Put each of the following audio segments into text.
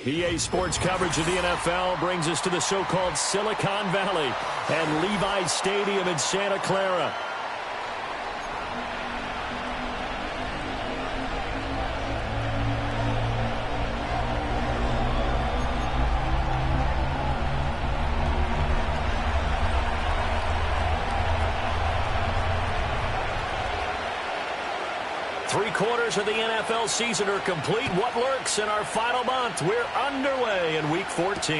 EA Sports coverage of the NFL brings us to the so-called Silicon Valley and Levi's Stadium in Santa Clara. Three-quarters of the NFL season are complete. What lurks in our final month? We're underway in Week 14.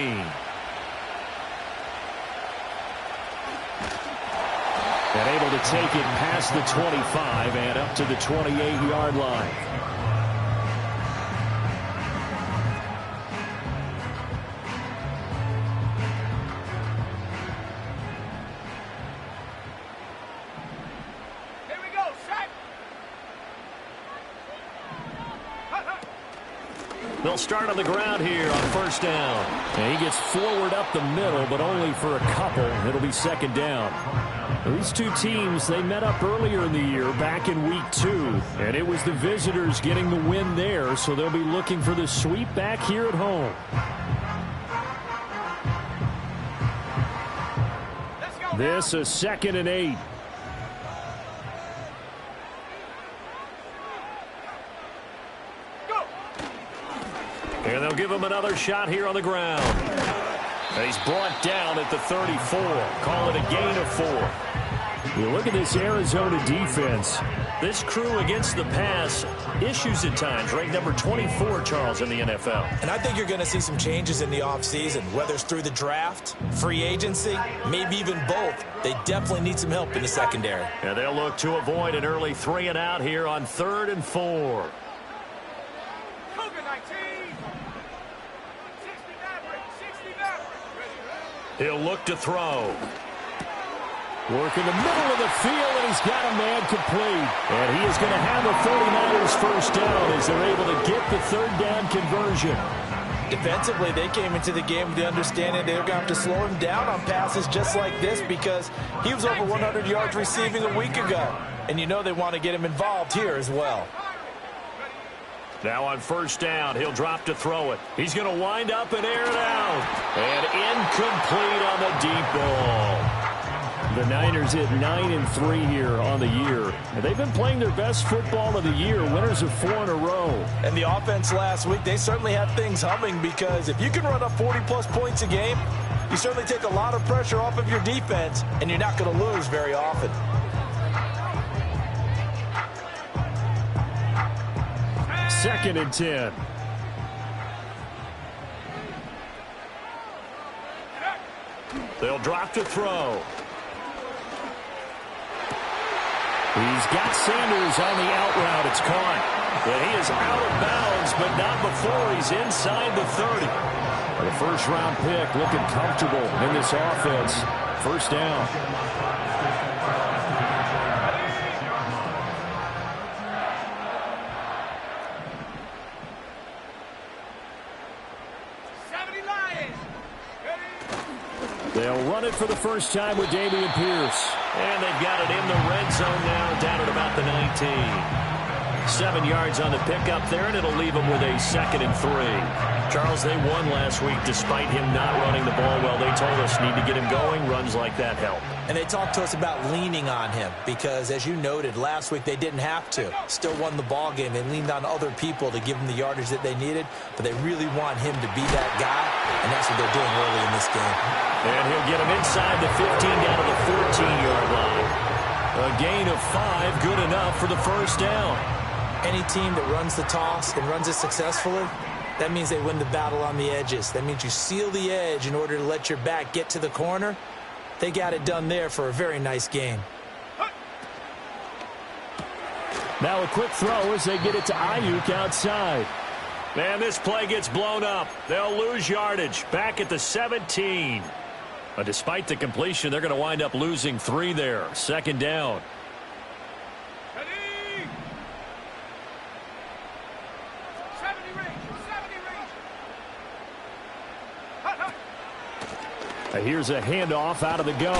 And able to take it past the 25 and up to the 28-yard line. They'll start on the ground here on first down. And he gets forward up the middle, but only for a couple. It'll be second down. These two teams, they met up earlier in the year, back in Week 2. And it was the visitors getting the win there, so they'll be looking for the sweep back here at home. This is 2nd and 8. And they'll give him another shot here on the ground. And he's brought down at the 34. Call it a gain of 4. You look at this Arizona defense. This crew against the pass, issues at times. Ranked number 24, Charles, in the NFL. And I think you're going to see some changes in the offseason, whether it's through the draft, free agency, maybe even both. They definitely need some help in the secondary. And they'll look to avoid an early 3 and out here on 3rd and 4. He'll look to throw. Work in the middle of the field, and he's got a man complete. And he is going to have the 49ers first down as they're able to get the 3rd down conversion. Defensively, they came into the game with the understanding they're going to have to slow him down on passes just like this because he was over 100 yards receiving a week ago. And you know they want to get him involved here as well. Now on first down, he'll drop to throw it. He's going to wind up and air it out. And incomplete on the deep ball. The Niners hit 9 and 3 here on the year. And they've been playing their best football of the year, winners of 4 in a row. And the offense last week, they certainly had things humming because if you can run up 40-plus points a game, you certainly take a lot of pressure off of your defense, and you're not going to lose very often. Second and 10. They'll drop to throw. He's got Sanders on the out route. It's caught. And he is out of bounds, but not before he's inside the 30. The first-round pick looking comfortable in this offense. First down. They'll run it for the first time with Dameon Pierce. And they've got it in the red zone now, down at about the 19. 7 yards on the pickup there, and it'll leave them with a 2nd and 3. Charles, they won last week despite him not running the ball well. They told us need to get him going. Runs like that help. And they talked to us about leaning on him because, as you noted, last week they didn't have to. Still won the ball game. They leaned on other people to give them the yardage that they needed, but they really want him to be that guy, and that's what they're doing early in this game. And he'll get him inside the 15 down to the 14-yard line. A gain of 5, good enough for the first down. Any team that runs the toss and runs it successfully, that means they win the battle on the edges. That means you seal the edge in order to let your back get to the corner. They got it done there for a very nice game. Now a quick throw as they get it to Ayuk outside. And this play gets blown up. They'll lose yardage back at the 17. But despite the completion, they're going to wind up losing 3 there. Second down. Here's a handoff out of the gun.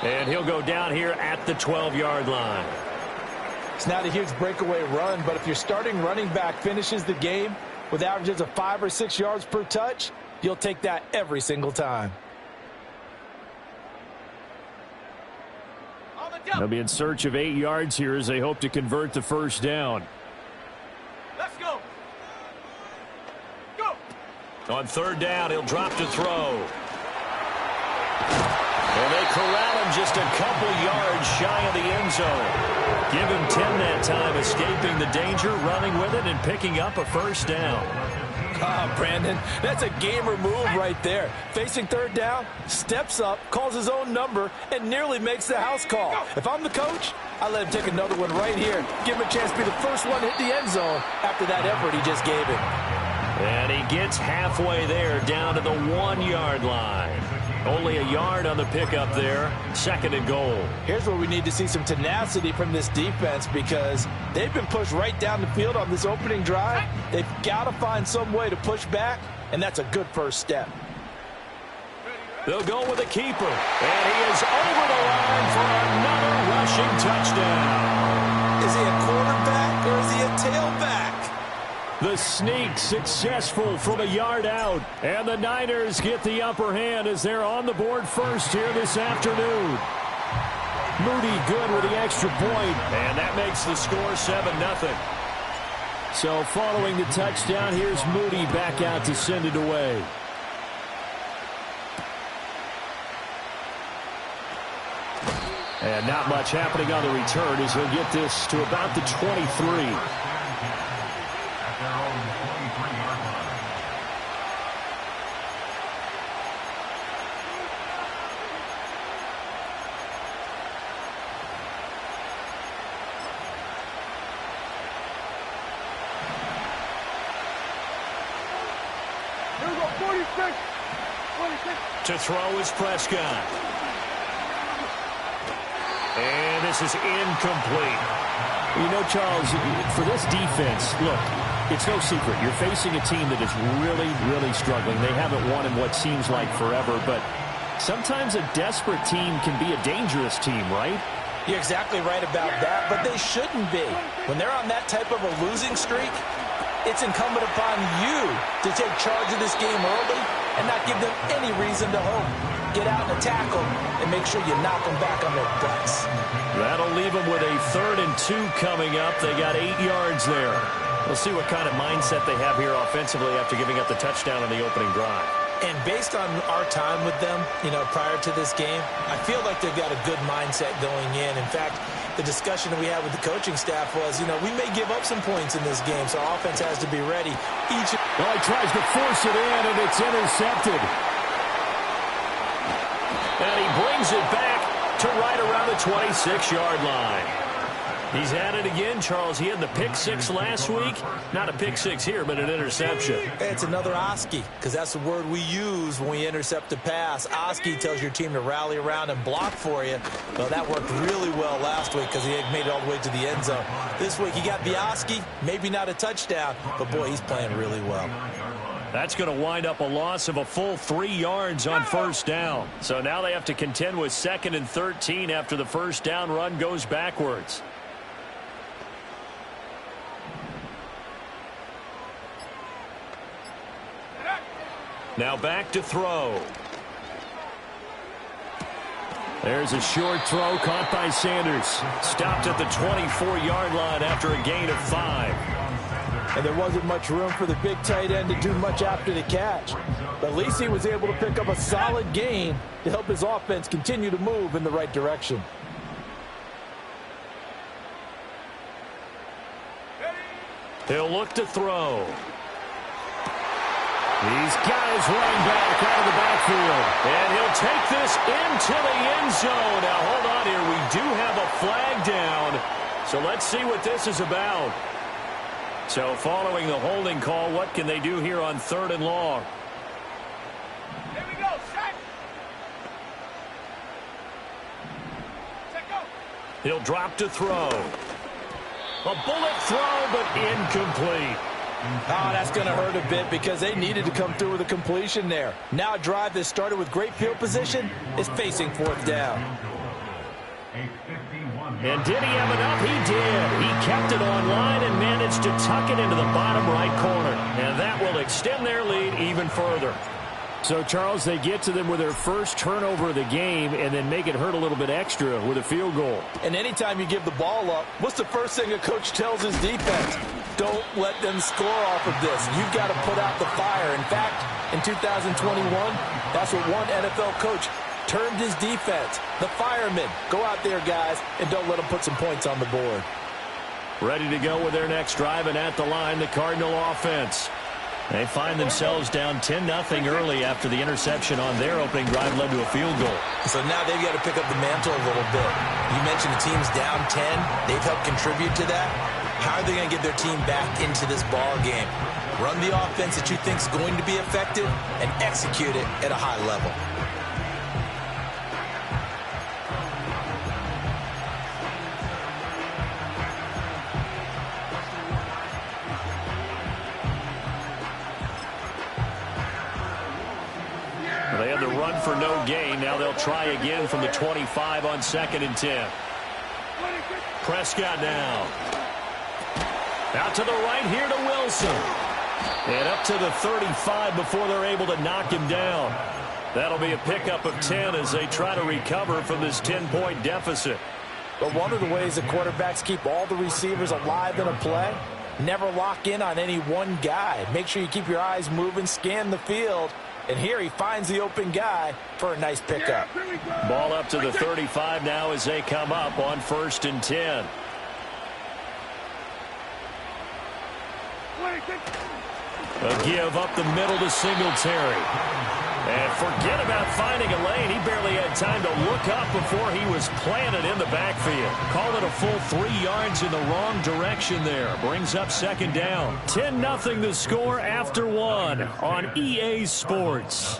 And he'll go down here at the 12-yard line. It's not a huge breakaway run, but if your starting running back finishes the game, with averages of 5 or 6 yards per touch, you'll take that every single time. They'll be in search of 8 yards here as they hope to convert the first down. Let's go. On third down, he'll drop to throw. And they corral him just a couple yards shy of the end zone. Give him 10 that time, escaping the danger, running with it, and picking up a first down. Brandon, that's a gamer move right there. Facing third down, steps up, calls his own number, and nearly makes the house call. If I'm the coach, I let him take another one right here. Give him a chance to be the first one to hit the end zone after that effort he just gave him. And he gets halfway there, down to the 1-yard line. Only a yard on the pickup there. 2nd and goal. Here's where we need to see some tenacity from this defense because they've been pushed right down the field on this opening drive. They've got to find some way to push back, and that's a good first step. They'll go with a keeper, and he is over the line for another rushing touchdown. Is he a quarterback or is he a tailback? The sneak successful from a yard out. And the Niners get the upper hand as they're on the board first here this afternoon. Moody good with the extra point. And that makes the score 7-0. So following the touchdown, here's Moody back out to send it away. And not much happening on the return as he'll get this to about the 23. To throw is Prescott. And this is incomplete. You know, Charles, for this defense, look, it's no secret. You're facing a team that is really, really struggling. They haven't won in what seems like forever, but sometimes a desperate team can be a dangerous team, right? You're exactly right about that, but they shouldn't be. When they're on that type of a losing streak, it's incumbent upon you to take charge of this game early and not give them any reason to hope. Get out and attack them and make sure you knock them back on their butts. That'll leave them with a 3rd and 2 coming up. They got 8 yards there. We'll see what kind of mindset they have here offensively after giving up the touchdown on the opening drive. And based on our time with them, prior to this game, I feel like they've got a good mindset going in. In fact, the discussion that we had with the coaching staff was, we may give up some points in this game, so our offense has to be ready. Well, he tries to force it in, and it's intercepted. And he brings it back to right around the 26-yard line. He's at it again, Charles. He had the pick 6 last week. Not a pick 6 here, but an interception. It's another Oski, because that's the word we use when we intercept a pass. Oski tells your team to rally around and block for you. Well, that worked really well last week because he had made it all the way to the end zone. This week he got the Oski, maybe not a touchdown, but boy, he's playing really well. That's going to wind up a loss of a full 3 yards on first down. So now they have to contend with 2nd and 13 after the first down run goes backwards. Now back to throw. There's a short throw caught by Sanders. Stopped at the 24-yard line after a gain of 5. And there wasn't much room for the big tight end to do much after the catch. But at least he was able to pick up a solid gain to help his offense continue to move in the right direction. He'll look to throw. He's got his running back out of the backfield. And he'll take this into the end zone. Now, hold on here. We do have a flag down. So let's see what this is about. So following the holding call, what can they do here on 3rd and long? Here we go, set. Set, go. He'll drop to throw. A bullet throw, but incomplete. Oh, that's going to hurt a bit because they needed to come through with a completion there. Now a drive that started with great field position is facing 4th down. And did he have enough? He did. He kept it online and managed to tuck it into the bottom right corner. And that will extend their lead even further. So, Charles, they get to them with their first turnover of the game and then make it hurt a little bit extra with a field goal. And anytime you give the ball up, what's the first thing a coach tells his defense? Don't let them score off of this. You've got to put out the fire. In fact, in 2021, that's what one NFL coach termed his defense. The firemen. Go out there, guys, and don't let them put some points on the board. Ready to go with their next drive, and at the line, the Cardinal offense. They find themselves down 10-0 early after the interception on their opening drive led to a field goal. So now they've got to pick up the mantle a little bit. You mentioned the team's down 10. They've helped contribute to that. How are they going to get their team back into this ball game? Run the offense that you think is going to be effective and execute it at a high level. They had the run for no gain. Now they'll try again from the 25 on 2nd and 10. Prescott now. Out to the right here to Wilson. And up to the 35 before they're able to knock him down. That'll be a pickup of 10 as they try to recover from this 10-point deficit. But one of the ways that quarterbacks keep all the receivers alive in a play, never lock in on any one guy. Make sure you keep your eyes moving, scan the field. And here he finds the open guy for a nice pickup. Ball up to the 35 now as they come up on 1st and 10. A give up the middle to Singletary. And forget about finding a lane. He barely had time to look up before he was planted in the backfield. Call it a full 3 yards in the wrong direction there. Brings up 2nd down. 10-0 the score after 1 on EA Sports.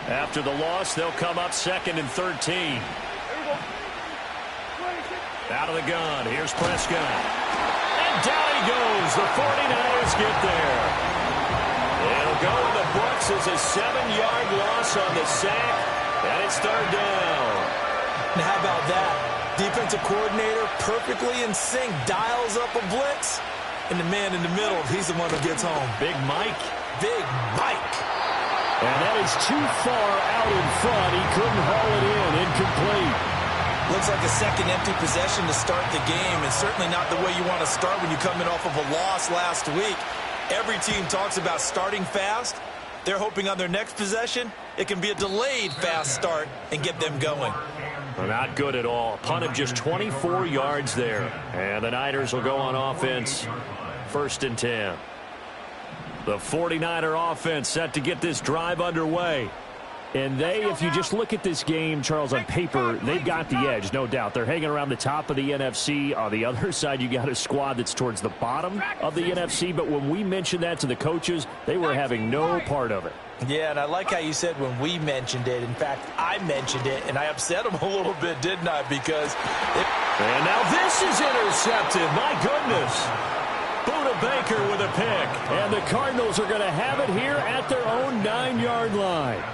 After the loss, they'll come up 2nd and 13. Out of the gun. Here's Prescott. And down he goes. The 49ers get there. It'll go in the books as a 7-yard loss on the sack. And it's 3rd down. Now how about that? Defensive coordinator perfectly in sync. Dials up a blitz. And the man in the middle, he's the one who gets home. Big Mike. Big Mike. And that is too far out in front. He couldn't haul it in. Incomplete. Looks like a second empty possession to start the game, and certainly not the way you want to start when you come in off of a loss last week. Every team talks about starting fast. They're hoping on their next possession, it can be a delayed fast start and get them going. Well, not good at all. Punt of just 24 yards there. And the Niners will go on offense. 1st and 10. The 49er offense set to get this drive underway. And they, if you just look at this game, Charles, on paper, they've got the edge, no doubt. They're hanging around the top of the NFC. On the other side, you got a squad that's towards the bottom of the NFC. But when we mentioned that to the coaches, they were having no part of it. Yeah, and I like how you said when we mentioned it. In fact, I mentioned it, and I upset them a little bit, didn't I? Because And now this is intercepted. My goodness. Buda Baker with a pick. And the Cardinals are going to have it here at their own 9-yard line.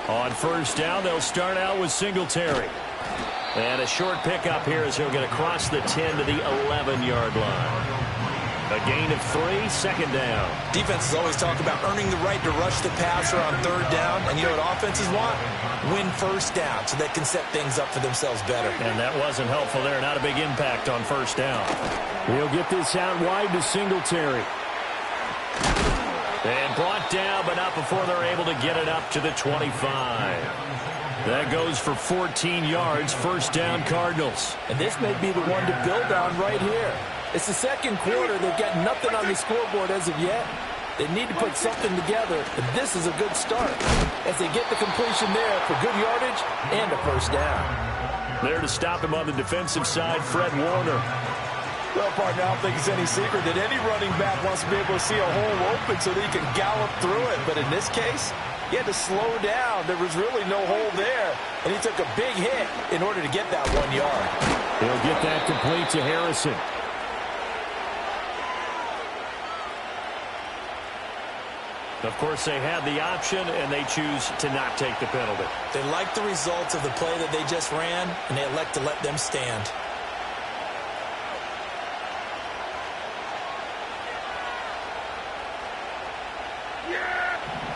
On 1st down, they'll start out with Singletary. And a short pickup here as he'll get across the 10 to the 11-yard line. A gain of 3, 2nd down. Defenses always talk about earning the right to rush the passer on 3rd down. And you know what offenses want? Win 1st down so they can set things up for themselves better. And that wasn't helpful there. Not a big impact on 1st down. He'll get this out wide to Singletary. And brought down, but not before they're able to get it up to the 25. That goes for 14 yards, 1st down Cardinals. And this may be the one to build on right here. It's the 2nd quarter. They've got nothing on the scoreboard as of yet. They need to put something together, and this is a good start as they get the completion there for good yardage and a first down. There to stop him on the defensive side, Fred Warner. Well, partner, I don't think it's any secret that any running back wants to be able to see a hole open so that he can gallop through it. But in this case, he had to slow down. There was really no hole there, and he took a big hit in order to get that 1 yard. He'll get that complete to Harrison. Of course, they had the option, and they choose to not take the penalty. They like the results of the play that they just ran, and they elect to let them stand.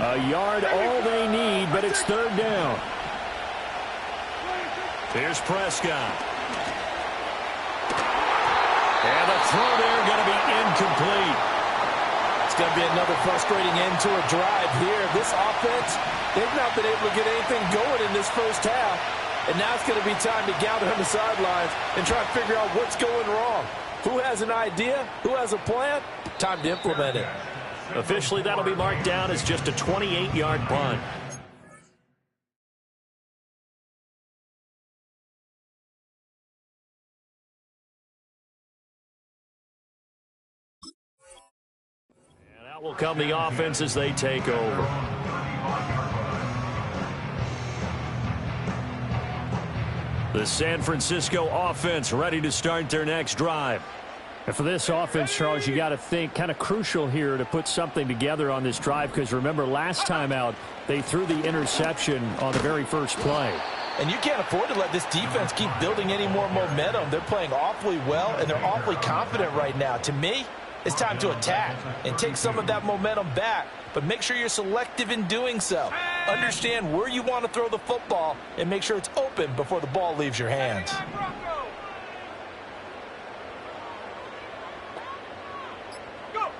A yard, all they need, but it's third down. Here's Prescott. And the throw there going to be incomplete. It's going to be another frustrating end to a drive here. This offense, they've not been able to get anything going in this first half. And now it's going to be time to gather on the sidelines and try to figure out what's going wrong. Who has an idea? Who has a plan? Time to implement it. Officially, that'll be marked down as just a 28-yard punt. And out will come the offense as they take over. The San Francisco offense ready to start their next drive. And for this offense, Charles, you got to think kind of crucial here to put something together on this drive, because remember last time out they threw the interception on the very first play. And you can't afford to let this defense keep building any more momentum. They're playing awfully well, and they're awfully confident right now. To me, it's time to attack and take some of that momentum back, but make sure you're selective in doing so. Understand where you want to throw the football and make sure it's open before the ball leaves your hands.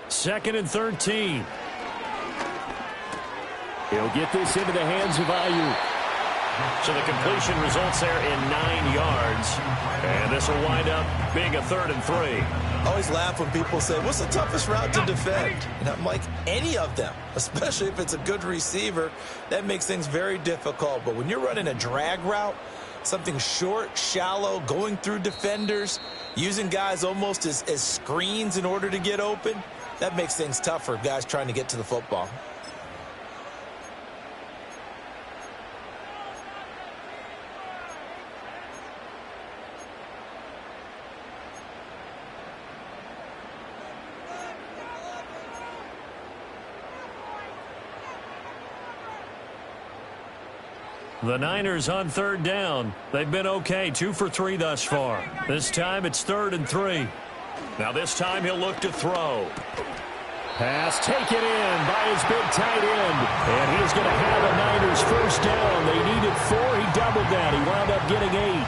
Second and 13. He'll get this into the hands of Ayuk. So the completion results there in 9 yards. And this will wind up being a 3rd and 3. I always laugh when people say, what's the toughest route to defend? And I'm like, any of them, especially if it's a good receiver. That makes things very difficult. But when you're running a drag route, something short, shallow, going through defenders, using guys almost as screens in order to get open, that makes things tough for guys trying to get to the football. The Niners on 3rd down. They've been okay, 2 for 3 thus far. This time it's 3rd and 3. Now this time he'll look to throw. Pass taken in by his big tight end. And he's going to have a Niners first down. They needed 4. He doubled that. He wound up getting 8.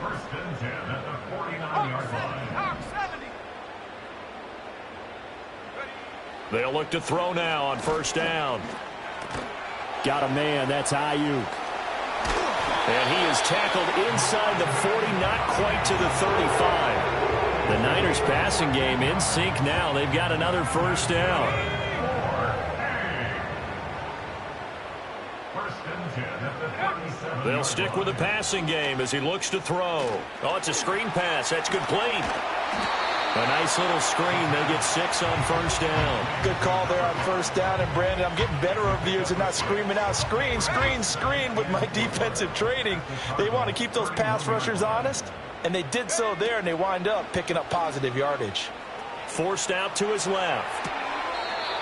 First and 10 at the 49-yard line. 70. They'll look to throw now on first down. Got a man. That's Ayuk. And he is tackled inside the 40, not quite to the 35. The Niners passing game in sync now. They've got another first down. First and 10 at the 37. They'll stick with the passing game as he looks to throw. Oh, it's a screen pass. That's complete. A nice little screen. They get 6 on first down. Good call there on first down. And, Brandon, I'm getting better over the years and not screaming out, screen, screen, screen with my defensive training. They want to keep those pass rushers honest, and they did so there, and they wind up picking up positive yardage. Forced out to his left.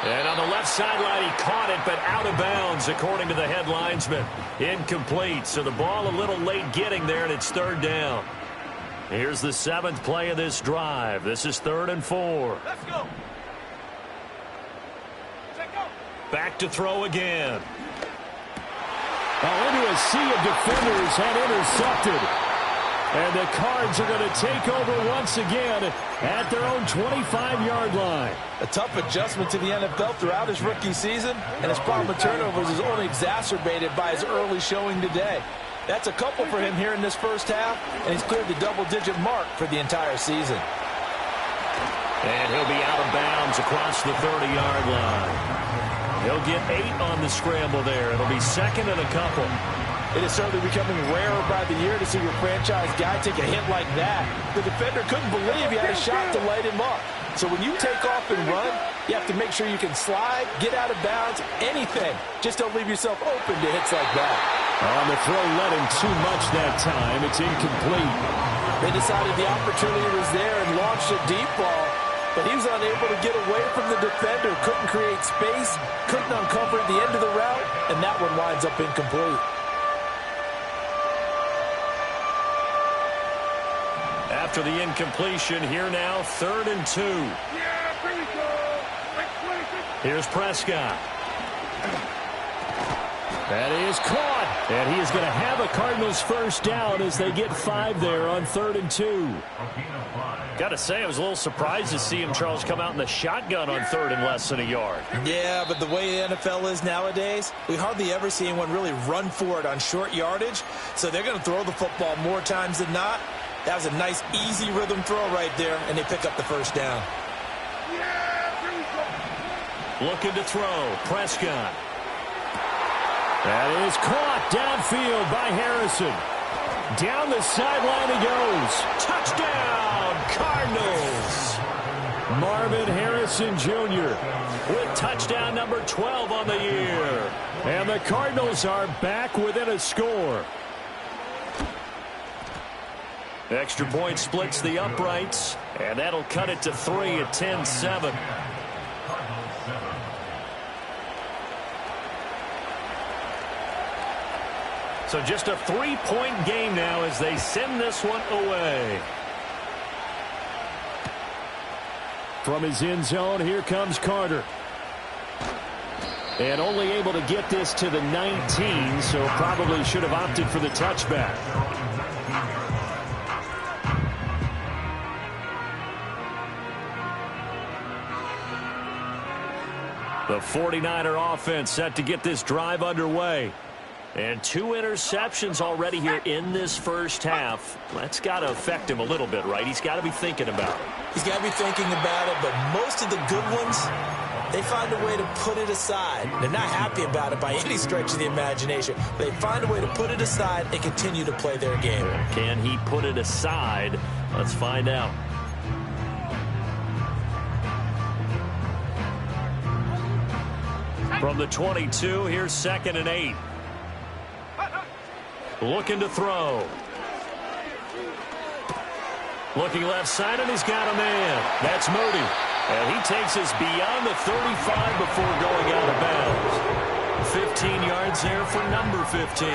And on the left sideline, he caught it, but out of bounds, according to the head linesman. Incomplete. So the ball a little late getting there, and it's 3rd down. Here's the 7th play of this drive. This is 3rd and 4. Let's go. Back to throw again. Into a sea of defenders and intercepted. And the Cards are going to take over once again at their own 25-yard line. A tough adjustment to the NFL throughout his rookie season, and his problem with turnovers is only exacerbated by his early showing today. That's a couple for him here in this first half, and he's cleared the double-digit mark for the entire season. And he'll be out of bounds across the 30-yard line. He'll get 8 on the scramble there. It'll be second and a couple. It is certainly becoming rarer by the year to see your franchise guy take a hit like that. The defender couldn't believe he had a shot to light him up. So when you take off and run, you have to make sure you can slide, get out of bounds, anything. Just don't leave yourself open to hits like that. On the throw, led him too much that time. It's incomplete. They decided the opportunity was there and launched a deep ball, but he was unable to get away from the defender, couldn't create space, couldn't uncover the end of the route, and that one winds up incomplete. After the incompletion, here now, 3rd and 2. Here's Prescott. That is caught. And he is going to have a Cardinals first down as they get 5 there on 3rd and 2. Got to say, I was a little surprised to see him, Charles, come out in the shotgun on 3rd and less than a yard. Yeah, but the way the NFL is nowadays, we hardly ever see anyone really run for it on short yardage. So they're going to throw the football more times than not. That was a nice, easy rhythm throw right there, and they pick up the first down. Looking to throw, Prescott. That is caught downfield by Harrison. Down the sideline he goes. Touchdown, Cardinals. Marvin Harrison Jr. with touchdown number 12 on the year. And the Cardinals are back within a score. Extra point splits the uprights, and that'll cut it to 3 at 10-7. So just a 3-point game now as they send this one away. From his end zone, here comes Carter. And only able to get this to the 19, so probably should have opted for the touchback. The 49er offense set to get this drive underway. And 2 interceptions already here in this first half. That's got to affect him a little bit, right? He's got to be thinking about it. He's got to be thinking about it, but most of the good ones, they find a way to put it aside. They're not happy about it by any stretch of the imagination. They find a way to put it aside and continue to play their game. Can he put it aside? Let's find out. From the 22, here's 2nd and 8. Looking to throw. Looking left side, and he's got a man. That's Moody. And he takes us beyond the 35 before going out of bounds. 15 yards there for number 15.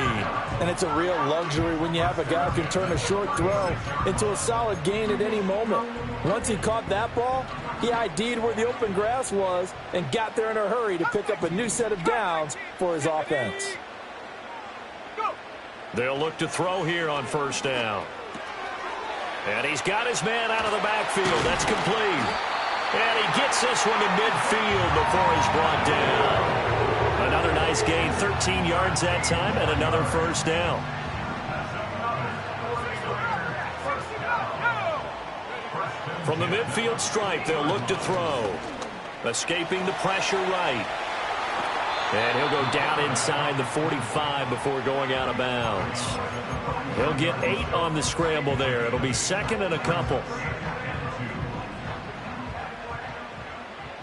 And it's a real luxury when you have a guy who can turn a short throw into a solid gain at any moment. Once he caught that ball, he ID'd where the open grass was and got there in a hurry to pick up a new set of downs for his offense. They'll look to throw here on first down. And he's got his man out of the backfield. That's complete. And he gets this one to midfield before he's brought down. Another nice gain, 13 yards that time, and another first down. From the midfield stripe, they'll look to throw. Escaping the pressure right. And he'll go down inside the 45 before going out of bounds. He'll get 8 on the scramble there. It'll be 2nd and a couple.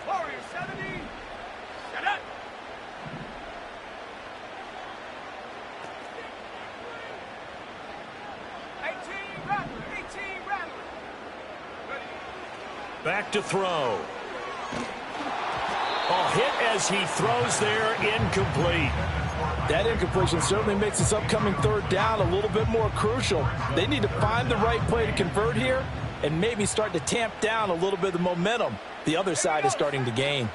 Warrior 70. Set up. Back to throw. Oh, hit as he throws there, incomplete. That incompletion certainly makes this upcoming 3rd down a little bit more crucial. They need to find the right play to convert here and maybe start to tamp down a little bit of the momentum the other side is starting to gain.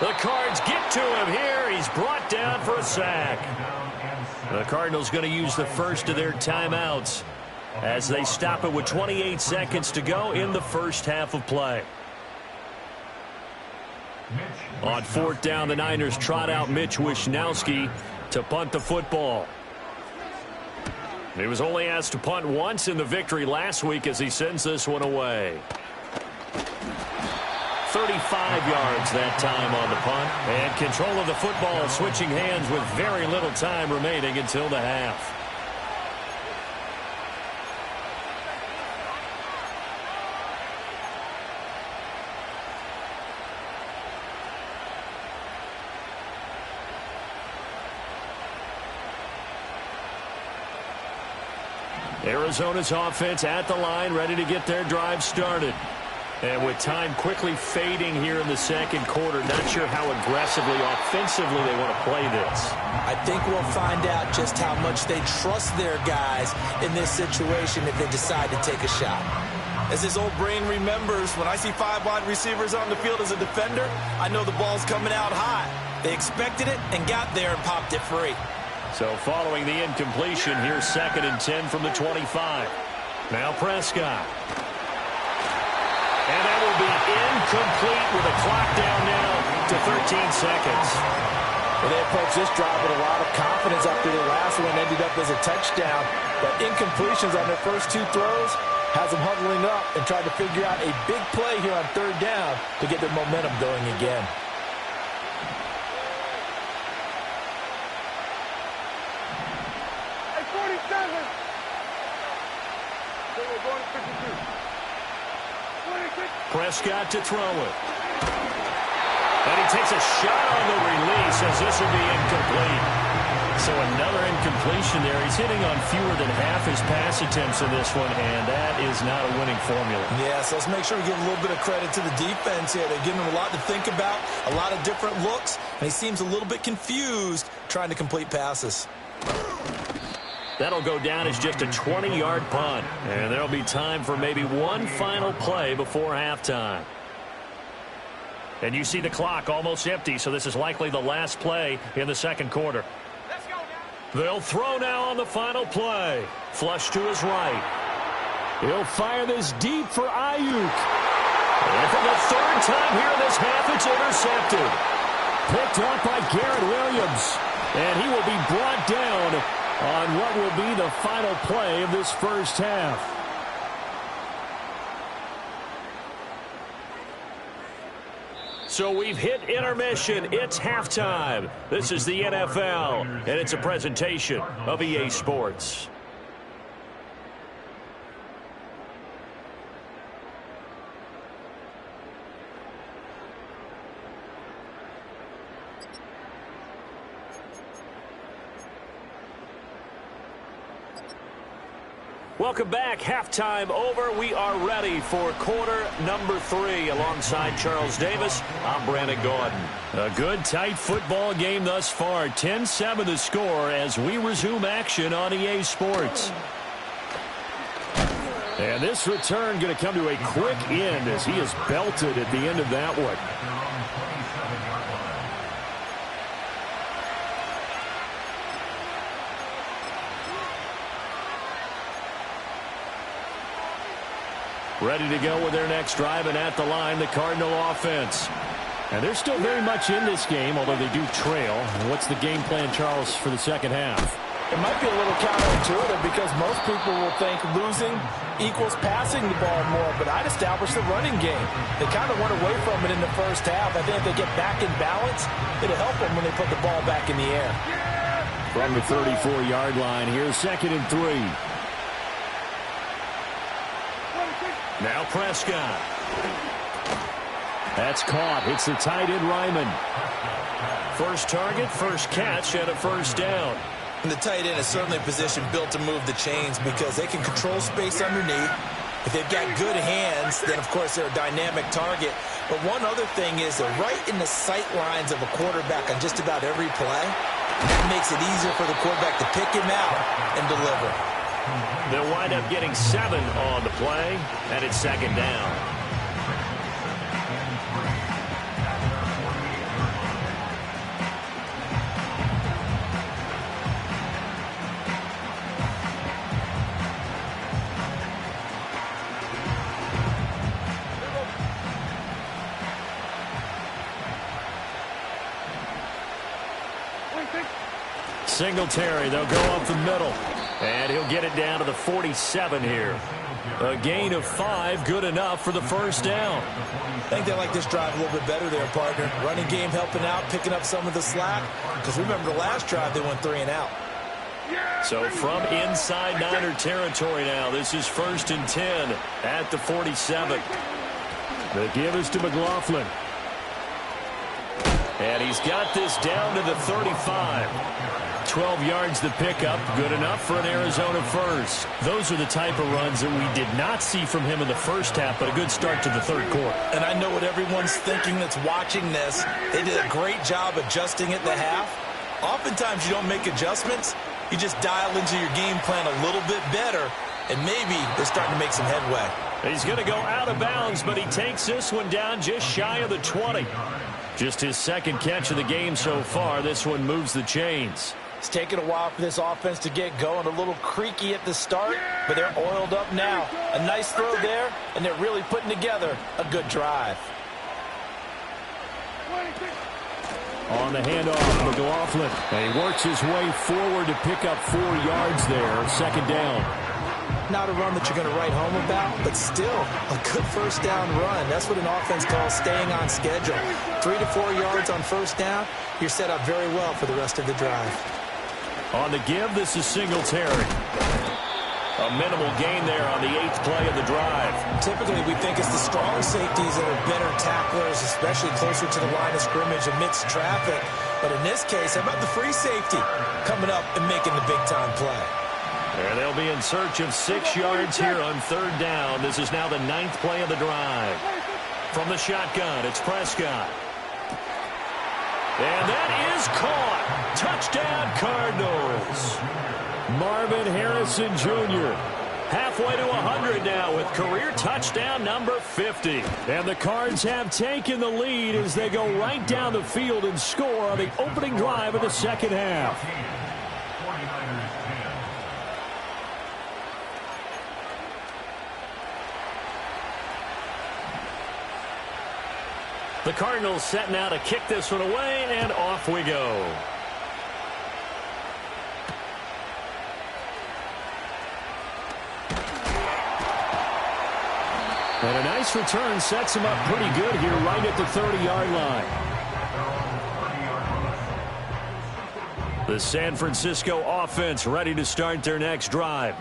The Cards get to him here. He's brought down for a sack. The Cardinals going to use the first of their timeouts as they stop it with 28 seconds to go in the first half of play. On 4th down, the Niners trot out Mitch Wishnowsky to punt the football. He was only asked to punt once in the victory last week as he sends this one away. 35 yards that time on the punt. And control of the football switching hands with very little time remaining until the half. Arizona's offense at the line, ready to get their drive started. And with time quickly fading here in the second quarter, not sure how aggressively, offensively they want to play this. I think we'll find out just how much they trust their guys in this situation if they decide to take a shot. As his old brain remembers, when I see 5 wide receivers on the field as a defender, I know the ball's coming out high. They expected it and got there and popped it free. So following the incompletion, here's 2nd and 10 from the 25. Now Prescott. And that will be incomplete with a clock down now to 13 seconds. Well, they approached this drive with a lot of confidence after their last one ended up as a touchdown. But incompletions on their first 2 throws has them huddling up and trying to figure out a big play here on 3rd down to get their momentum going again. Prescott to throw it. And he takes a shot on the release as this will be incomplete. So another incompletion there. He's hitting on fewer than half his pass attempts in this one, and that is not a winning formula. Yeah, so let's make sure we give a little bit of credit to the defense here. They're giving him a lot to think about, a lot of different looks, and he seems a little bit confused trying to complete passes. That'll go down as just a 20-yard punt. And there'll be time for maybe one final play before halftime. And you see the clock almost empty, so this is likely the last play in the second quarter. Let's go now. They'll throw now on the final play. Flush to his right. He'll fire this deep for Ayuk. And for the 3rd time here in this half, it's intercepted. Picked up by Garrett Williams. And he will be brought down on what will be the final play of this first half. So we've hit intermission. It's halftime. This is the NFL, and it's a presentation of EA Sports. Welcome back. Halftime over. We are ready for quarter number 3. Alongside Charles Davis, I'm Brandon Gordon. A good, tight football game thus far. 10-7 the score as we resume action on EA Sports. And this return going to come to a quick end as he is belted at the end of that one. Ready to go with their next drive, and at the line, the Cardinal offense. And they're still very much in this game, although they do trail. What's the game plan, Charles, for the second half? It might be a little counterintuitive because most people will think losing equals passing the ball more, but I'd establish the running game. They kind of went away from it in the first half. I think if they get back in balance, it'll help them when they put the ball back in the air. From the 34-yard line, here's 2nd and 3. Now Prescott. That's caught. It's the tight end, Ryman. First target, first catch, and a first down. And the tight end is certainly a position built to move the chains because they can control space underneath. If they've got good hands, then, of course, they're a dynamic target. But one other thing is they're right in the sight lines of a quarterback on just about every play. That makes it easier for the quarterback to pick him out and deliver. They'll wind up getting 7 on the play, and it's 2nd down. Singletary, they'll go up the middle. And he'll get it down to the 47 here. A gain of 5, good enough for the first down. I think they like this drive a little bit better there, partner. Running game helping out, picking up some of the slack. Because remember the last drive, they went 3 and out. So from inside Niner territory now, this is 1st and 10 at the 47. The give is to McLaughlin. And he's got this down to the 35. 12 yards the pickup, good enough for an Arizona first. Those are the type of runs that we did not see from him in the first half, but a good start to the third quarter. And I know what everyone's thinking that's watching this. They did a great job adjusting at the half. Oftentimes you don't make adjustments. You just dial into your game plan a little bit better, and maybe they're starting to make some headway. He's going to go out of bounds, but he takes this one down just shy of the 20. Just his second catch of the game so far. This one moves the chains. It's taken a while for this offense to get going. A little creaky at the start, but they're oiled up now. A nice throw there, and they're really putting together a good drive. On the handoff, McLaughlin. And he works his way forward to pick up 4 yards there. Second down. Not a run that you're going to write home about, but still a good first down run. That's what an offense calls staying on schedule. 3 to 4 yards on first down. You're set up very well for the rest of the drive. On the give, this is Singletary. A minimal gain there on the 8th play of the drive. Typically, we think it's the strong safeties that are better tacklers, especially closer to the line of scrimmage amidst traffic. But in this case, how about the free safety coming up and making the big-time play? And they'll be in search of 6 yards here on 3rd down. This is now the 9th play of the drive. From the shotgun, it's Prescott. And that is caught. Touchdown, Cardinals. Marvin Harrison Jr. Halfway to 100 now with career touchdown number 50. And the Cards have taken the lead as they go right down the field and score on the opening drive of the second half. 49ers 10. The Cardinals set now to kick this one away, and off we go. And a nice return sets him up pretty good here right at the 30-yard line. The San Francisco offense ready to start their next drive.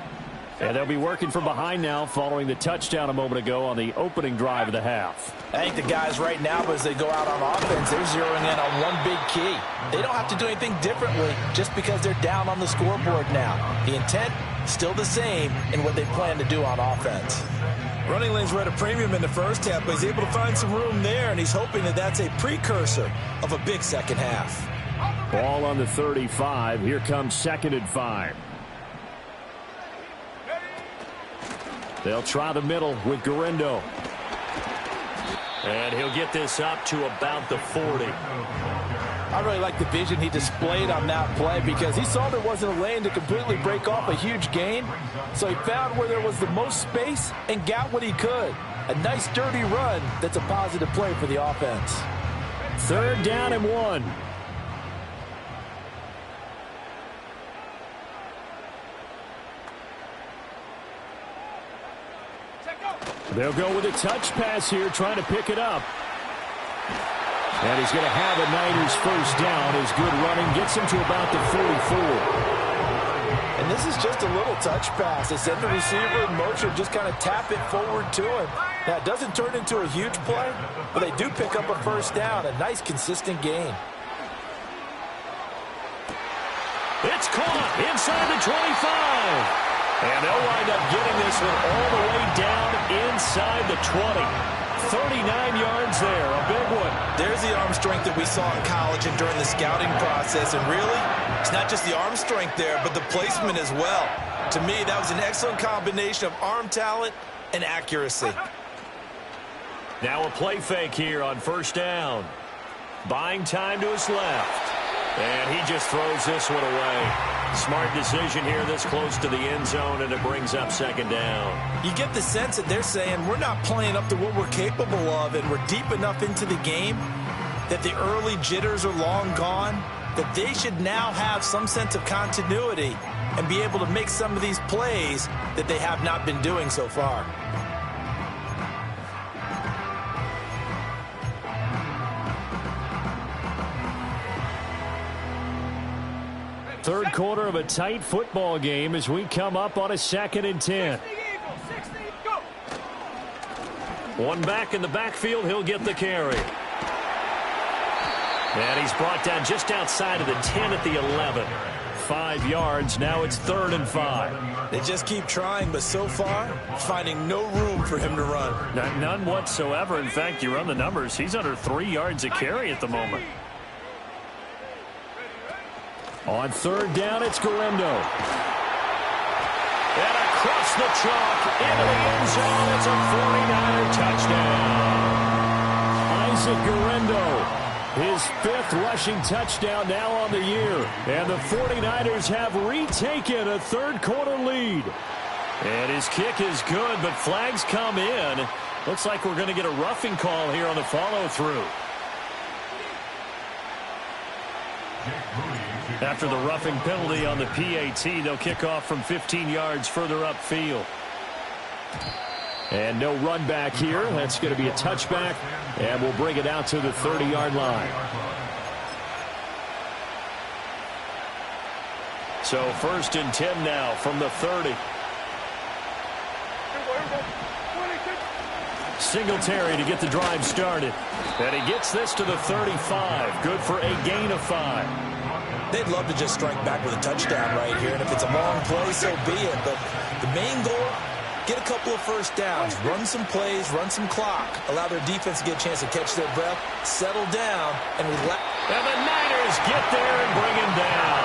And they'll be working from behind now following the touchdown a moment ago on the opening drive of the half. I think the guys right now, as they go out on offense, they're zeroing in on one big key. They don't have to do anything differently just because they're down on the scoreboard now. The intent, still the same in what they plan to do on offense. Running lanes were at a premium in the first half, but he's able to find some room there, and he's hoping that that's a precursor of a big second half. Ball on the 35. Here comes 2nd and 5. They'll try the middle with Guerrero. And he'll get this up to about the 40. I really like the vision he displayed on that play because he saw there wasn't a lane to completely break off a huge gain. So he found where there was the most space and got what he could. A nice, dirty run that's a positive play for the offense. 3rd down and 1. They'll go with a touch pass here, trying to pick it up. And he's going to have a Niners first down. His good running gets him to about the 44. And this is just a little touch pass. They send the receiver in motion, just kind of tap it forward to him. Now, it doesn't turn into a huge play, but they do pick up a first down, a nice, consistent gain. It's caught inside the 25. And they'll wind up getting this one all the way down inside the 20. 39 yards there, a big one. There's the arm strength that we saw in college and during the scouting process. And really, it's not just the arm strength there, but the placement as well. To me, that was an excellent combination of arm talent and accuracy. Now a play fake here on first down. Buying time to his left. And he just throws this one away. Smart decision here this close to the end zone, and it brings up second down. You get the sense that they're saying we're not playing up to what we're capable of, and we're deep enough into the game that the early jitters are long gone, that they should now have some sense of continuity and be able to make some of these plays that they have not been doing so far. Third quarter of a tight football game as we come up on a 2nd and 10. One back in the backfield, he'll get the carry. And he's brought down just outside of the 10 at the 11. 5 yards, now it's 3rd and 5. They just keep trying, but so far, finding no room for him to run. None whatsoever. In fact, you run the numbers, he's under 3 yards a carry at the moment. On 3rd down, it's Guerrero. And across the chalk, into the end zone, it's a 49er touchdown. Isaac Guerrero, his 5th rushing touchdown now on the year. And the 49ers have retaken a third quarter lead. And his kick is good, but flags come in. Looks like we're going to get a roughing call here on the follow-through. After the roughing penalty on the PAT, they'll kick off from 15 yards further upfield. And no run back here. That's going to be a touchback, and we'll bring it out to the 30-yard line. So 1st and 10 now from the 30. Singletary to get the drive started. And he gets this to the 35. Good for a gain of 5. They'd love to just strike back with a touchdown right here, and if it's a long play, so be it. But the main goal, get a couple of first downs, run some plays, run some clock, allow their defense to get a chance to catch their breath, settle down, and relax. And the Niners get there and bring him down.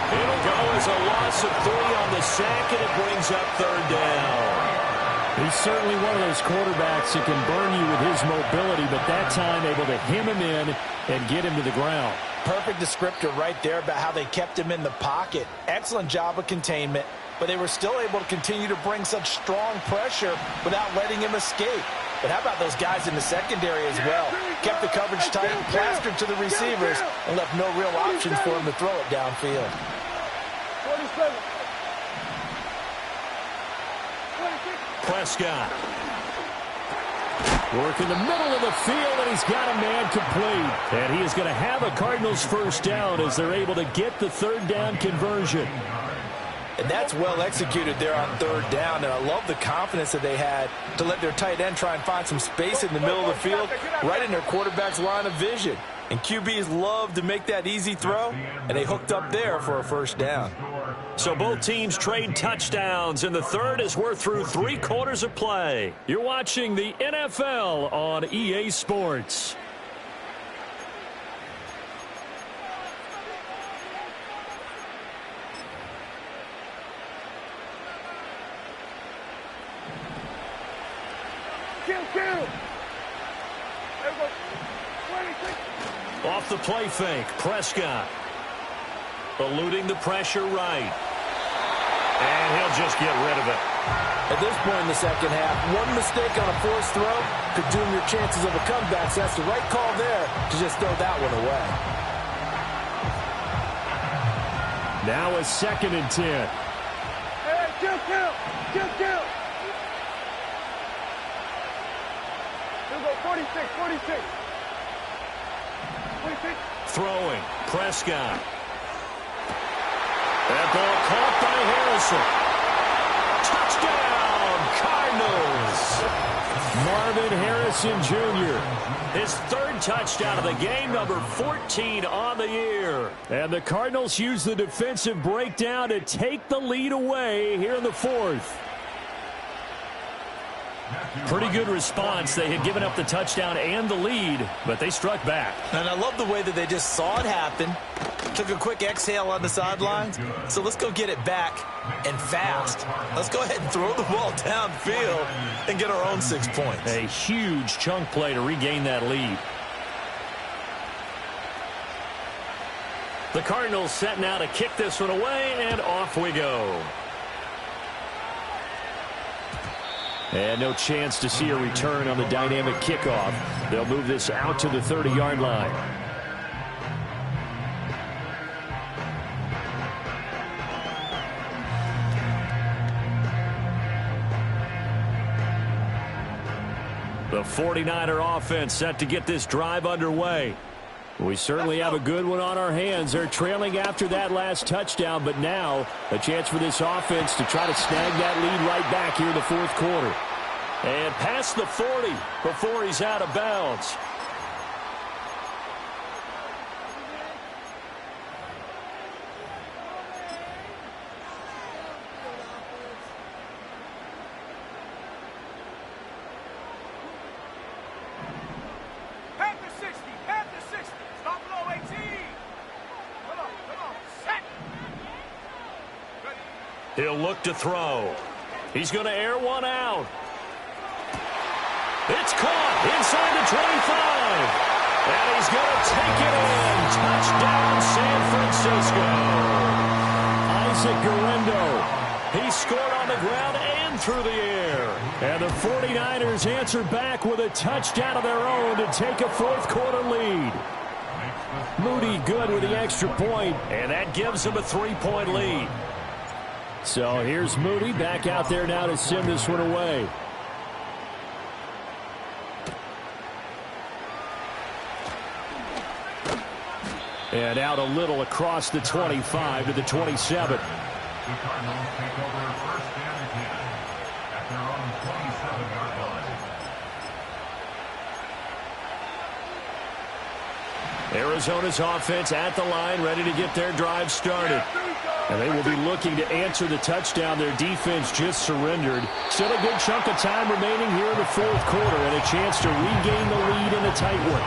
It'll go as a loss of 3 on the sack, and it brings up 3rd down. He's certainly one of those quarterbacks that can burn you with his mobility, but that time able to hem him in and get him to the ground. Perfect descriptor right there about how they kept him in the pocket. Excellent job of containment, but they were still able to continue to bring such strong pressure without letting him escape. But how about those guys in the secondary as well? Kept the coverage tight, plastered to the receivers, and left no real options for him to throw it downfield. 27. Prescott. Work in the middle of the field, and he's got a man complete. And he is going to have a Cardinals first down as they're able to get the 3rd down conversion. And that's well executed there on 3rd down, and I love the confidence that they had to let their tight end try and find some space in the middle of the field, right in their quarterback's line of vision. And QBs love to make that easy throw, and they hooked up there for a first down. So both teams trade touchdowns in the 3rd as we're through 3 quarters of play. You're watching the NFL on EA Sports. Off the play fake, Prescott. Eluding the pressure right. And he'll just get rid of it. At this point in the second half, one mistake on a forced throw could doom your chances of a comeback. So that's the right call there to just throw that one away. Now a 2nd and 10. Hey, kill. We'll go 46. 46. Throwing, Prescott. That ball caught by Harrison. Touchdown, Cardinals. Marvin Harrison Jr. His 3rd touchdown of the game, number 14 on the year. And the Cardinals use the defensive breakdown to take the lead away here in the 4th. Pretty good response. They had given up the touchdown and the lead, but they struck back. And I love the way that they just saw it happen, took a quick exhale on the sidelines. So let's go get it back and fast. Let's go ahead and throw the ball downfield and get our own 6 points. A huge chunk play to regain that lead. The Cardinals setting out to kick this one away, and off we go. And no chance to see a return on the dynamic kickoff. They'll move this out to the 30-yard line. The 49er offense set to get this drive underway. We certainly have a good one on our hands. They're trailing after that last touchdown, but now a chance for this offense to try to snag that lead right back here in the fourth quarter. And past the 40 before he's out of bounds. He'll look to throw. He's going to air one out. It's caught inside the 25. And he's going to take it in. Touchdown, San Francisco. Isaac Guerrero. He scored on the ground and through the air. And the 49ers answer back with a touchdown of their own to take a fourth quarter lead. Moody good with the extra point, and that gives him a 3-point lead. So here's Moody back out there now to send this one away. And out a little across the 25 to the 27. The Cardinals take over first and 10 at their own 27-yard line. Arizona's offense at the line, ready to get their drive started. And they will be looking to answer the touchdown their defense just surrendered. Still a good chunk of time remaining here in the fourth quarter and a chance to regain the lead in a tight one.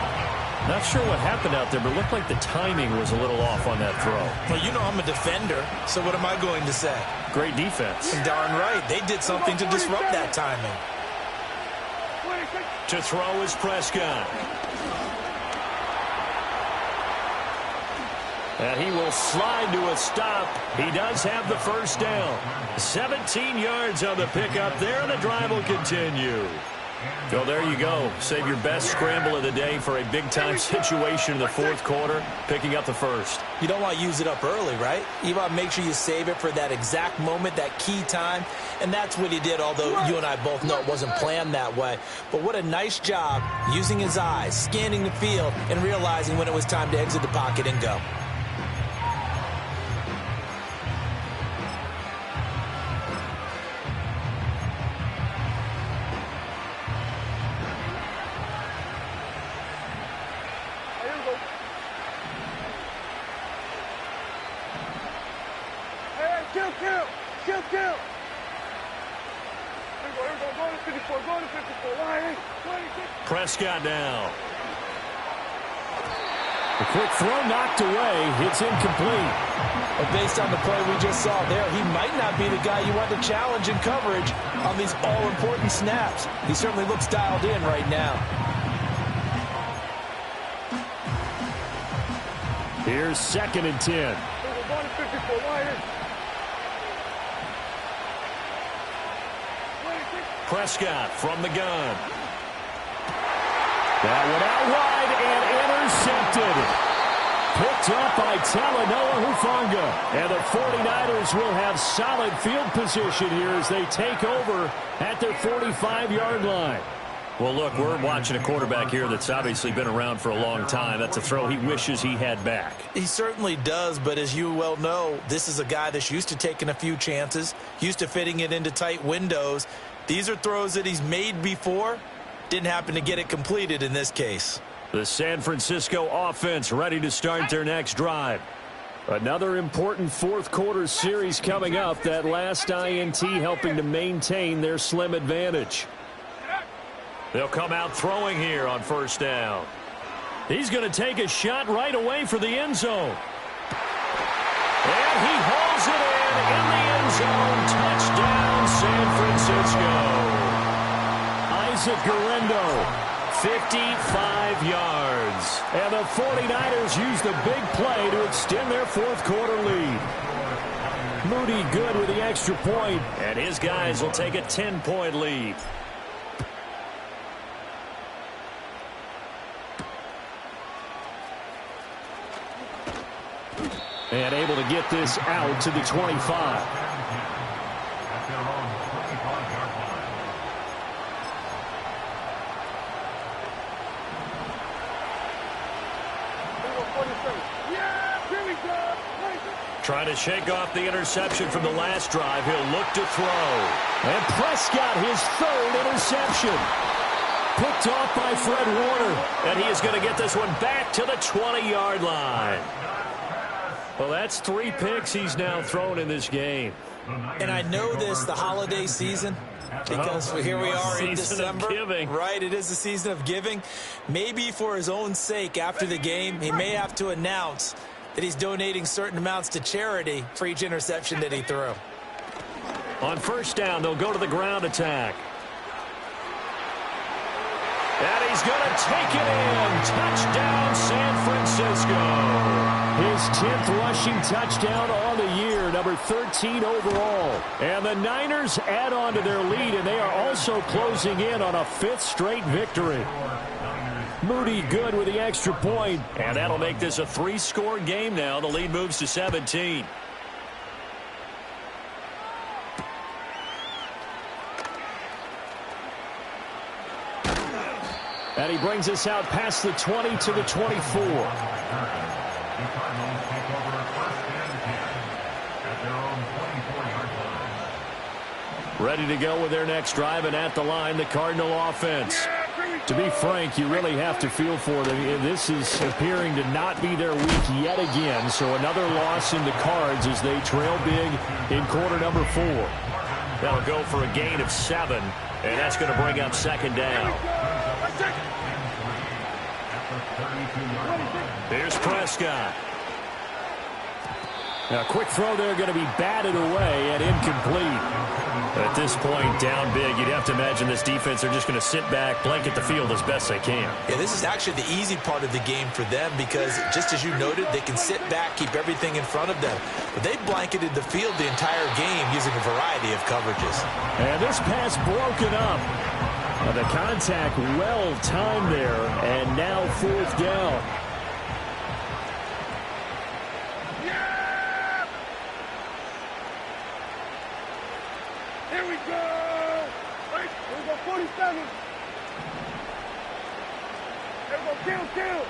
Not sure what happened out there, but it looked like the timing was a little off on that throw. Well, you know I'm a defender, so what am I going to say? Great defense. Darn right. They did something to disrupt that timing. To throw is Prescott. And he will slide to a stop. He does have the first down. 17 yards on the pickup there, and the drive will continue. So there you go. Save your best scramble of the day for a big-time situation in the fourth quarter, picking up the first. You don't want to use it up early, right? You want to make sure you save it for that exact moment, that key time, and that's what he did, although you and I both know it wasn't planned that way. But what a nice job using his eyes, scanning the field, and realizing when it was time to exit the pocket and go. Prescott now. A quick throw knocked away. It's incomplete. But based on the play we just saw there, he might not be the guy you want to challenge in coverage on these all-important snaps. He certainly looks dialed in right now. Here's 2nd and 10. Prescott from the gun. That one out wide and intercepted. Picked up by Talanoa Hufanga. And the 49ers will have solid field position here as they take over at their 45-yard line. Well, look, we're watching a quarterback here that's obviously been around for a long time. That's a throw he wishes he had back. He certainly does, but as you well know, this is a guy that's used to taking a few chances, used to fitting it into tight windows. These are throws that he's made before. Didn't happen to get it completed in this case. The San Francisco offense ready to start their next drive. Another important fourth quarter series coming up. That last INT helping to maintain their slim advantage. They'll come out throwing here on first down. He's going to take a shot right away for the end zone. And he hauls it in the end zone. Touchdown, San Francisco. Isaac Guerrero, 55 yards. And the 49ers use the big play to extend their fourth quarter lead. Moody good with the extra point. And his guys will take a 10-point lead. And able to get this out to the 25. 47. Yeah, here we go. Trying to shake off the interception from the last drive. He'll look to throw. And Prescott, his third interception. Picked off by Fred Warner. And he is going to get this one back to the 20-yard line. Well, that's 3 picks he's now thrown in this game. And I know this, the holiday season, because here we are in December. Right, it is the season of giving. Maybe for his own sake, after the game, he may have to announce that he's donating certain amounts to charity for each interception that he threw. On first down, they'll go to the ground attack. And he's going to take it in. Touchdown, San Francisco. His 10th rushing touchdown on the year, number 13 overall. And the Niners add on to their lead, and they are also closing in on a 5th straight victory. Moody good with the extra point. And that'll make this a 3-score game now. The lead moves to 17. And he brings us out past the 20 to the 24. Ready to go with their next drive, and at the line, the Cardinal offense. To be frank, you really have to feel for them. This is appearing to not be their week yet again. So another loss in the cards as they trail big in quarter number 4. That'll go for a gain of 7, and that's going to bring up second down. Here's Prescott. A quick throw there, going to be batted away and incomplete. At this point, down big, you'd have to imagine this defense are just going to sit back, blanket the field as best they can. Yeah, this is actually the easy part of the game for them because, just as you noted, they can sit back, keep everything in front of them. But they blanketed the field the entire game using a variety of coverages. And this pass broken up. The contact well timed there, and now 4th down. Here we go. Here we go, 47. Here we go, kill.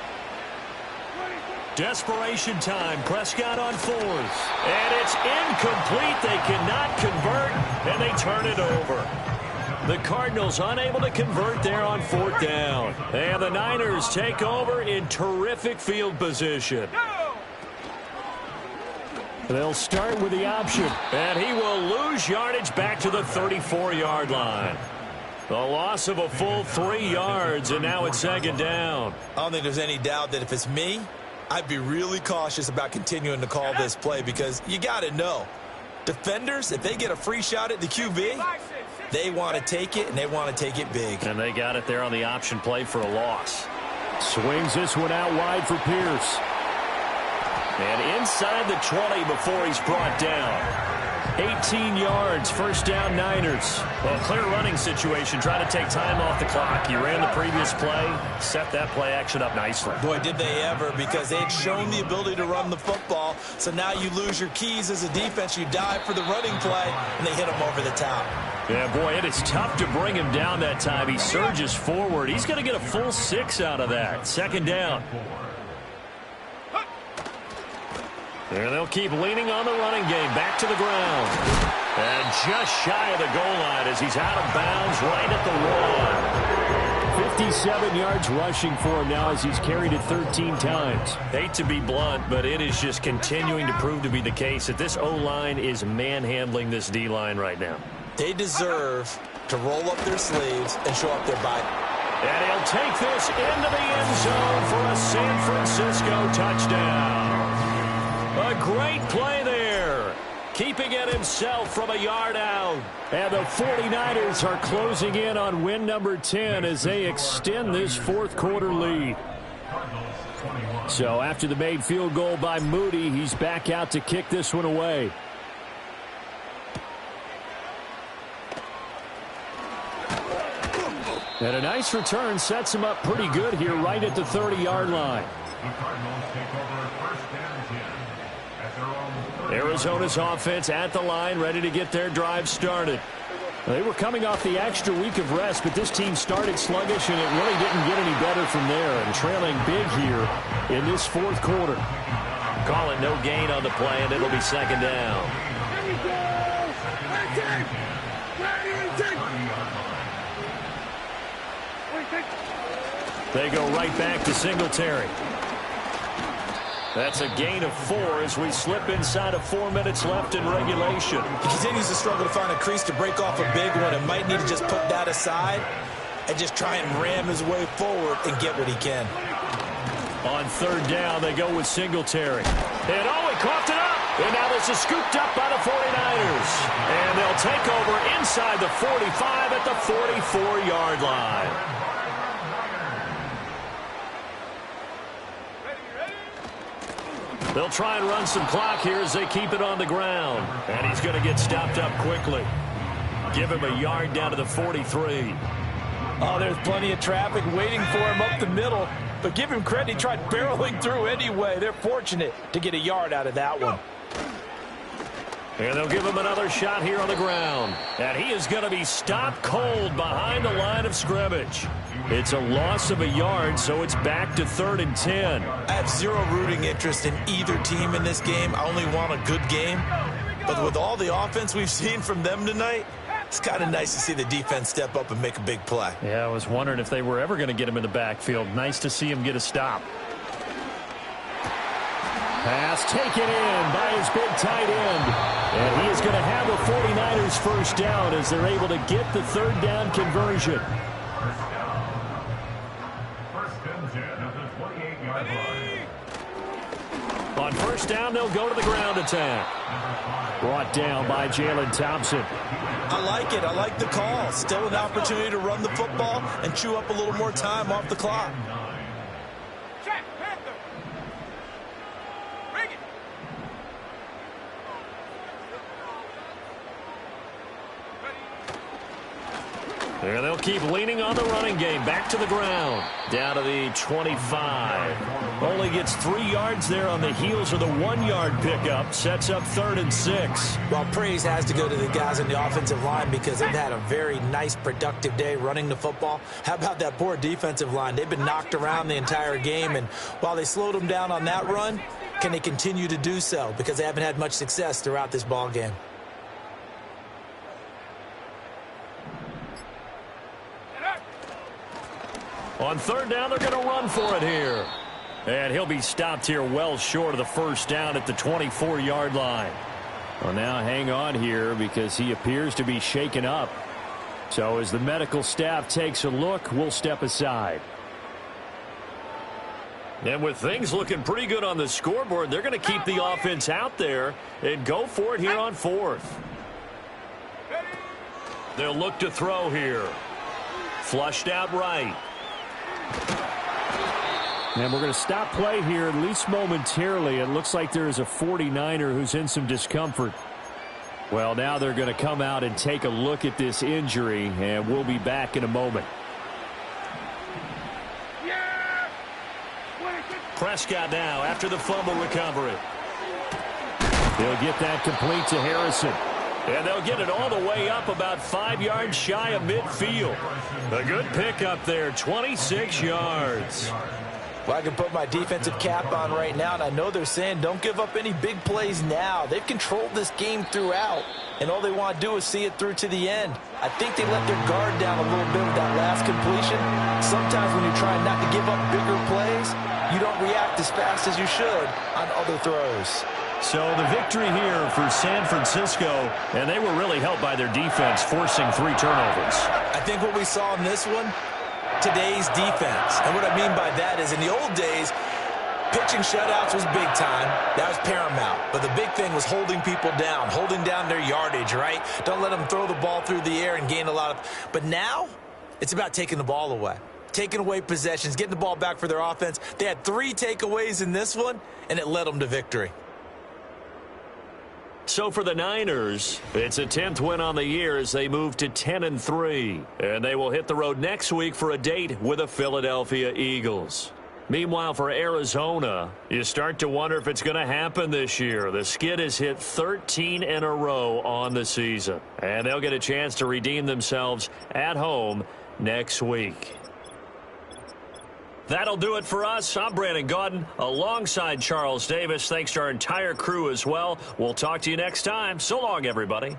Desperation time. Prescott on 4th. And it's incomplete. They cannot convert, and they turn it over. The Cardinals unable to convert there on 4th down. And the Niners take over in terrific field position. They'll start with the option. And he will lose yardage back to the 34-yard line. The loss of a full 3 yards, and now it's second down. I don't think there's any doubt that if it's me, I'd be really cautious about continuing to call this play because you got to know, defenders, if they get a free shot at the QB, they want to take it, and they want to take it big. And they got it there on the option play for a loss. Swings this one out wide for Pierce. And inside the 20 before he's brought down. 18 yards, first down Niners. Well, clear running situation, trying to take time off the clock. He ran the previous play, set that play action up nicely. Boy, did they ever, because they had shown the ability to run the football. So now you lose your keys as a defense. You dive for the running play, and they hit him over the top. Yeah, boy, it is tough to bring him down that time. He surges forward. He's going to get a full 6 out of that. Second down. There they'll keep leaning on the running game. Back to the ground. And just shy of the goal line as he's out of bounds right at the 1. 57 yards rushing for him now as he's carried it 13 times. Hate to be blunt, but it is just continuing to prove to be the case that this O-line is manhandling this D-line right now. They deserve to roll up their sleeves and show up their body. And he'll take this into the end zone for a San Francisco touchdown. A great play there. Keeping it himself from a yard out. And the 49ers are closing in on win number 10 as they extend this 4th quarter lead. So after the made field goal by Moody, he's back out to kick this one away. And a nice return sets him up pretty good here right at the 30-yard line. Arizona's offense at the line, ready to get their drive started. They were coming off the extra week of rest, but this team started sluggish, and it really didn't get any better from there. And trailing big here in this fourth quarter. Call it no gain on the play, and it'll be second down. Here we go. They go right back to Singletary. That's a gain of 4 as we slip inside of 4 minutes left in regulation. He continues to struggle to find a crease to break off a big one and might need to just put that aside and just try and ram his way forward and get what he can. On third down, they go with Singletary. And he coughed it up. And now this is scooped up by the 49ers. And they'll take over inside the 45 at the 44-yard line. They'll try and run some clock here as they keep it on the ground. And he's going to get stopped up quickly. Give him a yard down to the 43. Oh, there's plenty of traffic waiting for him up the middle. But give him credit, he tried barreling through anyway. They're fortunate to get a yard out of that one. And they'll give him another shot here on the ground. And he is going to be stopped cold behind the line of scrimmage. It's a loss of a yard, so it's back to 3rd and 10. I have zero rooting interest in either team in this game. I only want a good game. But with all the offense we've seen from them tonight, it's kind of nice to see the defense step up and make a big play. Yeah, I was wondering if they were ever going to get him in the backfield. Nice to see him get a stop. Pass taken in by his big tight end. And he is going to have the 49ers first down as they're able to get the third down conversion. On first down, they'll go to the ground attack. Brought down by Jalen Thompson. I like it. I like the call. Still an opportunity to run the football and chew up a little more time off the clock. Check, Panther. Bring it. There they'll keep leaning on the running game. Back to the ground. Down to the 25. Only gets 3 yards there on the heels of the 1-yard pickup. Sets up 3rd and 6. Well, praise has to go to the guys on the offensive line because they've had a very nice, productive day running the football. How about that poor defensive line? They've been knocked around the entire game, and while they slowed them down on that run, can they continue to do so? Because they haven't had much success throughout this ball game. On third down, they're going to run for it here. And he'll be stopped here well short of the first down at the 24-yard line. Well, now hang on here because he appears to be shaken up. So as the medical staff takes a look, we'll step aside. And with things looking pretty good on the scoreboard, they're going to keep the offense out there and go for it here on 4th. They'll look to throw here. Flushed out right. And we're going to stop play here, at least momentarily. It looks like there is a 49er who's in some discomfort. Well, now they're going to come out and take a look at this injury, and we'll be back in a moment. Prescott now after the fumble recovery. They'll get that complete to Harrison. And they'll get it all the way up about 5 yards shy of midfield. A good pickup there, 26 yards. Well, I can put my defensive cap on right now, and I know they're saying don't give up any big plays now. They've controlled this game throughout, and all they want to do is see it through to the end. I think they let their guard down a little bit with that last completion. Sometimes when you're trying not to give up bigger plays, you don't react as fast as you should on other throws. So the victory here for San Francisco, and they were really helped by their defense, forcing 3 turnovers. I think what we saw in this one, today's defense. And what I mean by that is in the old days, pitching shutouts was big time. That was paramount. But the big thing was holding people down, holding down their yardage, right? Don't let them throw the ball through the air and gain a lot of... But now, it's about taking the ball away. Taking away possessions, getting the ball back for their offense. They had 3 takeaways in this one, and it led them to victory. So for the Niners, it's a 10th win on the year as they move to 10-3. And they will hit the road next week for a date with the Philadelphia Eagles. Meanwhile, for Arizona, you start to wonder if it's going to happen this year. The Skid has hit 13 in a row on the season, and they'll get a chance to redeem themselves at home next week. That'll do it for us. I'm Brandon Gaudin alongside Charles Davis. Thanks to our entire crew as well. We'll talk to you next time. So long, everybody.